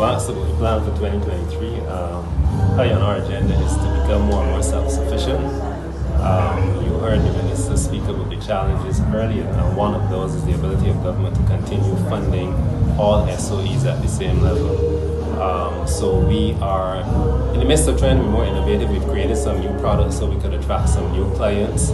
You asked about the plan for 2023. High on our agenda is to become more and more self-sufficient. You heard the minister speak about the challenges earlier, and one of those is the ability of government to continue funding all SOEs at the same level. So we are in the midst of trying to be more innovative. We've created some new products so we could attract some new clients,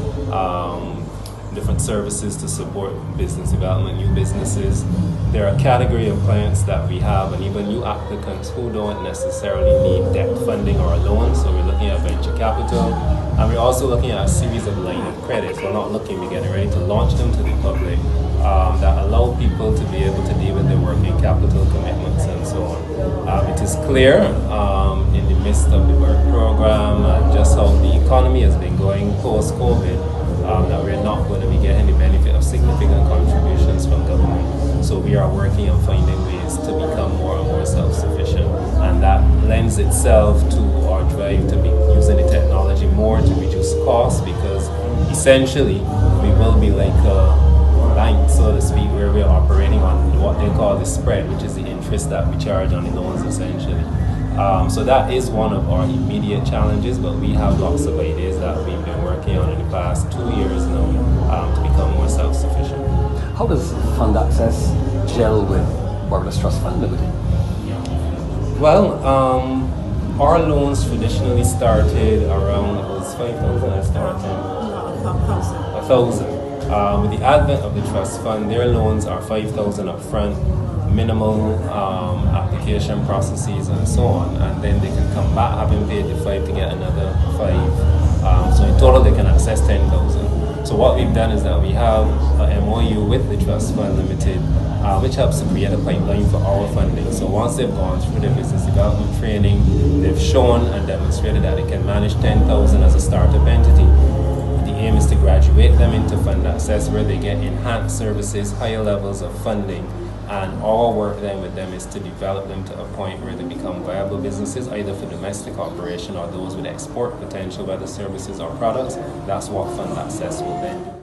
different services to support business development, new businesses. There are a category of clients that we have, and even new applicants who don't necessarily need debt funding or a loan. So we're looking at venture capital, and we're also looking at a series of line of credits. We're not looking, we're getting ready to launch them to the public, that allow people to be able to deal with their working capital commitments and so on. It is clear in the midst of the work program and just how the economy has been going post-COVID, that we're not going to be getting the benefit of significant contributions from government. So we are working on finding ways to become more and more self-sufficient, and that lends itself to our drive to be using the technology more to reduce costs, because essentially we will be like a bank, so to speak, where we're operating on what they call the spread, which is the interest that we charge on the loans essentially. So that is one of our immediate challenges, but we have lots of ideas that we've been working on in the past 2 years now to become more self-sufficient. How does fund access gel with Barbados Trust Fund Limited? Well, our loans traditionally started around, it was 5,000 I started? No, 1,000. 1,000. With the advent of the trust fund, their loans are 5,000 up front, minimal application processes and so on, and then they can come back having paid the 5 to get another 5. So in total they can access 10,000. So what we've done is that we have a MOU with the Trust Fund Limited, which helps to create a pipeline for our funding. So once they've gone through their business development training, they've shown and demonstrated that they can manage 10,000 as a startup entity. The aim is to graduate them into fund access, where they get enhanced services, higher levels of funding, and our work then with them is to develop them to a point where they become viable businesses, either for domestic operation or those with export potential, whether services or products. That's what fund access will then do.